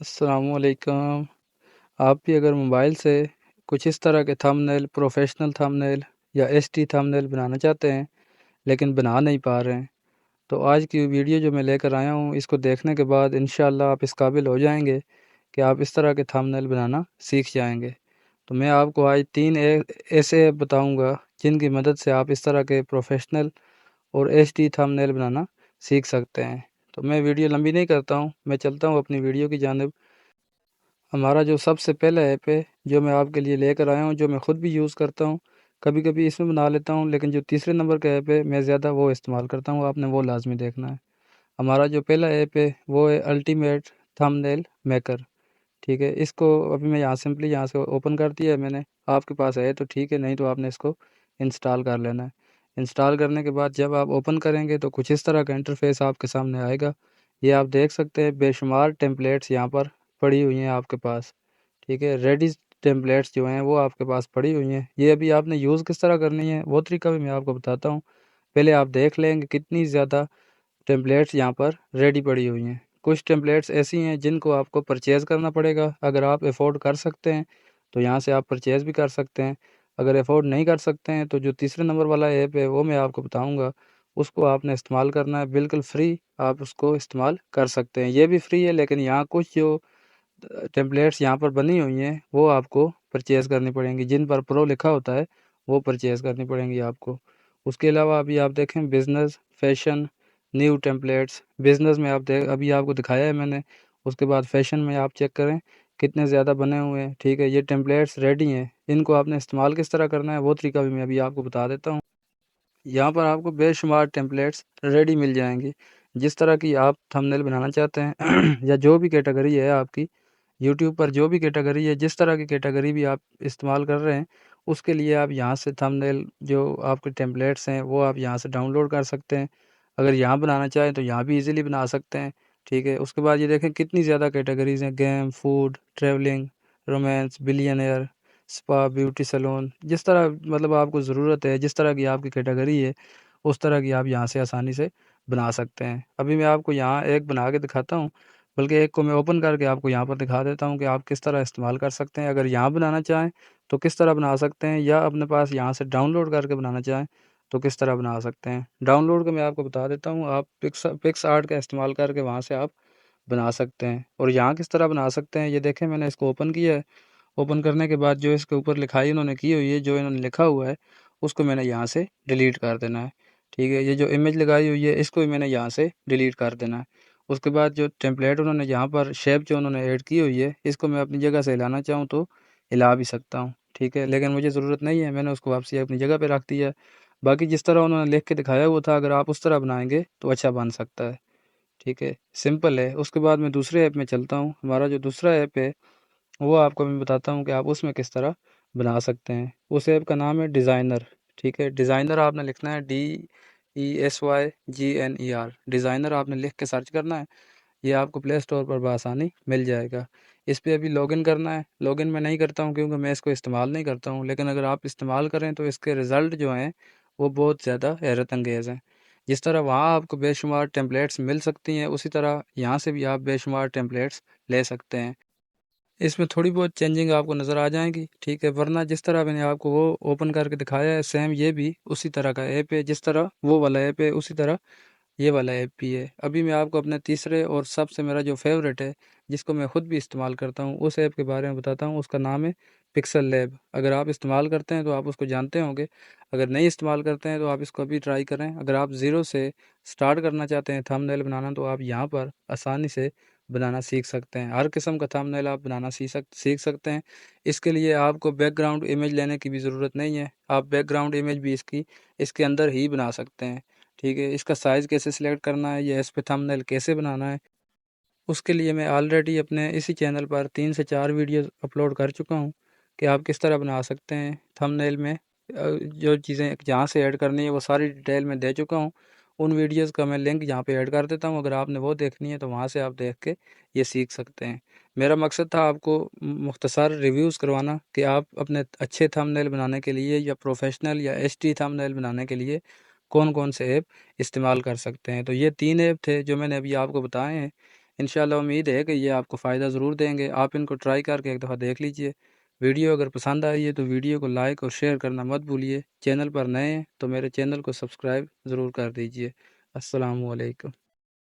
अस्सलामुअलैकुम। आप भी अगर मोबाइल से कुछ इस तरह के थंबनेल, प्रोफेशनल थंबनेल या एचडी थंबनेल बनाना चाहते हैं, लेकिन बना नहीं पा रहे हैं, तो आज की वीडियो जो मैं लेकर आया हूँ, इसको देखने के बाद इंशाअल्लाह आप इस काबिल हो जाएंगे कि आप इस तरह के थंबनेल बनाना सीख जाएंगे। तो मैं आपको आज 3 ऐसे ऐप बताऊँगा, जिनकी मदद से आप इस तरह के प्रोफेशनल और एचडी थंबनेल बनाना सीख सकते हैं। तो मैं वीडियो लंबी नहीं करता हूँ, मैं चलता हूँ अपनी वीडियो की जानिब। हमारा जो सबसे पहला ऐप है, जो मैं आपके लिए लेकर आया हूँ, जो मैं ख़ुद भी यूज़ करता हूँ, कभी-कभी इसमें बना लेता हूँ, लेकिन जो तीसरे नंबर का ऐप है, मैं ज़्यादा वो इस्तेमाल करता हूँ, आपने वो लाज़मी देखना है। हमारा जो पहला ऐप है, वो है अल्टीमेट थंबनेल मेकर, ठीक है? इसको अभी मैं यहाँ सिंपली यहाँ से ओपन कर दिया है मैंने, आपके पास है तो ठीक है, नहीं तो आपने इसको इंस्टॉल कर लेना है। इंस्टॉल करने के बाद जब आप ओपन करेंगे, तो कुछ इस तरह का इंटरफ़ेस आपके सामने आएगा। ये आप देख सकते हैं, बेशुमार टेम्पलेट्स यहाँ पर पड़ी हुई हैं आपके पास। ठीक है, रेडी टेम्पलेट्स जो हैं वो आपके पास पड़ी हुई हैं। ये अभी आपने यूज़ किस तरह करनी है, वो तरीका भी मैं आपको बताता हूँ। पहले आप देख लेंगे कितनी ज़्यादा टेम्पलेट्स यहाँ पर रेडी पड़ी हुई हैं। कुछ टेम्पलेट्स ऐसी हैं जिनको आपको परचेज़ करना पड़ेगा। अगर आप अफ़ोर्ड कर सकते हैं तो यहाँ से आप परचेज़ भी कर सकते हैं। अगर अफ़ोर्ड नहीं कर सकते हैं तो जो तीसरे नंबर वाला ऐप है, वो मैं आपको बताऊँगा, उसको आपने इस्तेमाल करना है। बिल्कुल फ्री आप उसको इस्तेमाल कर सकते हैं। ये भी फ्री है, लेकिन यहाँ कुछ जो टेम्पलेट्स यहाँ पर बनी हुई हैं, वो आपको परचेज़ करनी पड़ेंगी। जिन पर प्रो लिखा होता है, वो परचेज़ करनी पड़ेंगी आपको। उसके अलावा अभी आप देखें, business, fashion, new templates. Business में आप अभी आपको दिखाया है मैंने। उसके बाद फैशन में आप चेक करें कितने ज़्यादा बने हुए हैं, ठीक है? ये टेम्पलेट्स रेडी हैं। इनको आपने इस्तेमाल किस तरह करना है, वो तरीका भी मैं अभी आपको बता देता हूँ। यहाँ पर आपको बेशुमार टेम्पलेट्स रेडी मिल जाएँगी। जिस तरह की आप थंबनेल बनाना चाहते हैं या जो भी कैटेगरी है आपकी, यूट्यूब पर जो भी कैटेगरी है, जिस तरह की कैटेगरी भी आप इस्तेमाल कर रहे हैं, उसके लिए आप यहाँ से थंबनेल जो आपके टेम्पलेट्स हैं, वो आप यहाँ से डाउनलोड कर सकते हैं। अगर यहाँ बनाना चाहें तो यहाँ भी ईज़िली बना सकते हैं, ठीक है? उसके बाद ये देखें कितनी ज़्यादा कैटेगरीज़ हैं, game, food, travelling, romance, billionaire, spa, beauty salon. जिस तरह मतलब आपको ज़रूरत है, जिस तरह की आपकी कैटेगरी है, उस तरह की आप यहाँ से आसानी से बना सकते हैं। अभी मैं आपको यहाँ एक बना के दिखाता हूँ, बल्कि एक को मैं ओपन करके आपको यहाँ पर दिखा देता हूँ कि आप किस तरह इस्तेमाल कर सकते हैं। अगर यहाँ बनाना चाहें तो किस तरह बना सकते हैं, या अपने पास यहाँ से डाउनलोड करके बनाना चाहें तो किस तरह बना सकते हैं। डाउनलोड का मैं आपको बता देता हूँ, आप पिक्स आर्ट का इस्तेमाल करके वहाँ से आप बना सकते हैं। और यहाँ किस तरह बना सकते हैं, ये देखें मैंने इसको ओपन किया है। ओपन करने के बाद जो इसके ऊपर लिखाई इन्होंने की हुई है, जो इन्होंने लिखा हुआ है, उसको मैंने यहाँ से डिलीट कर देना है, ठीक है? ये जो इमेज लगाई हुई है, इसको भी मैंने यहाँ से डिलीट कर देना है। उसके बाद जो टेम्पलेट उन्होंने यहाँ पर शेप जो उन्होंने ऐड की हुई है, इसको मैं अपनी जगह से हिलाना चाहूँ तो हिला भी सकता हूँ, ठीक है? लेकिन मुझे ज़रूरत नहीं है, मैंने उसको वापसी अपनी जगह पे रख दिया है। बाकी जिस तरह उन्होंने लिख के दिखाया हुआ था, अगर आप उस तरह बनाएँगे तो अच्छा बन सकता है, ठीक है? सिंपल है। उसके बाद मैं दूसरे ऐप में चलता हूँ। हमारा जो दूसरा ऐप है, वो आपको मैं बताता हूँ कि आप उसमें किस तरह बना सकते हैं। उस ऐप का नाम है डिज़ाइनर, ठीक है? डिज़ाइनर आपने लिखना है DESYGNER, डिज़ाइनर आपने लिख के सर्च करना है। ये आपको प्ले स्टोर पर बआसानी मिल जाएगा। इस पे अभी लॉगिन करना है। लॉगिन मैं नहीं करता हूँ क्योंकि मैं इसको इस्तेमाल नहीं करता हूँ, लेकिन अगर आप इस्तेमाल करें तो इसके रिज़ल्ट जो हैं वो बहुत ज़्यादा हैरत अंगेज़ हैं। जिस तरह वहाँ आपको बेशुमार टेम्पलेट्स मिल सकती हैं, उसी तरह यहाँ से भी आप बेशुमार टेम्पलेट्स ले सकते हैं। इसमें थोड़ी बहुत चेंजिंग आपको नज़र आ जाएँगी, ठीक है? वरना जिस तरह मैंने आपको वो ओपन करके दिखाया है, सेम ये भी उसी तरह का ऐप है। जिस तरह वो वाला ऐप है, उसी तरह ये वाला ऐप भी है। अभी मैं आपको अपने तीसरे और सबसे मेरा जो फ़ेवरेट है, जिसको मैं खुद भी इस्तेमाल करता हूँ, उस ऐप के बारे में बताता हूँ। उसका नाम है पिक्सल लैब। अगर आप इस्तेमाल करते हैं तो आप उसको जानते होंगे। अगर नहीं इस्तेमाल करते हैं तो आप इसको अभी ट्राई करें। अगर आप ज़ीरो से स्टार्ट करना चाहते हैं थंबनेल बनाना, तो आप यहाँ पर आसानी से बनाना सीख सकते हैं। हर किस्म का थंबनेल आप बनाना सीख सकते हैं। इसके लिए आपको बैकग्राउंड इमेज लेने की भी ज़रूरत नहीं है। आप बैकग्राउंड इमेज भी इसके अंदर ही बना सकते हैं, ठीक है? इसका साइज़ कैसे सिलेक्ट करना है, या इस पे थंबनेल कैसे बनाना है, उसके लिए मैं ऑलरेडी अपने इसी चैनल पर 3 से 4 वीडियोज़ अपलोड कर चुका हूँ कि आप किस तरह बना सकते हैं थंबनेल में। जो चीज़ें जहाँ से ऐड करनी है वो सारी डिटेल में दे चुका हूँ। उन वीडियोज़ का मैं लिंक यहाँ पे ऐड कर देता हूँ, अगर आपने वो देखनी है तो वहाँ से आप देख के ये सीख सकते हैं। मेरा मकसद था आपको मुख्तसर रिव्यूज़ करवाना कि आप अपने अच्छे थंबनेल बनाने के लिए, या प्रोफेशनल या एचडी थंबनेल बनाने के लिए कौन-कौन से ऐप इस्तेमाल कर सकते हैं। तो ये 3 ऐप थे जो मैंने अभी आपको बताए हैं। इंशाल्लाह उम्मीद है कि ये आपको फ़ायदा ज़रूर देंगे। आप इनको ट्राई करके एक दफ़ा देख लीजिए। वीडियो अगर पसंद आई है तो वीडियो को लाइक और शेयर करना मत भूलिए। चैनल पर नए हैं तो मेरे चैनल को सब्सक्राइब ज़रूर कर दीजिए। अस्सलामु अलैकुम।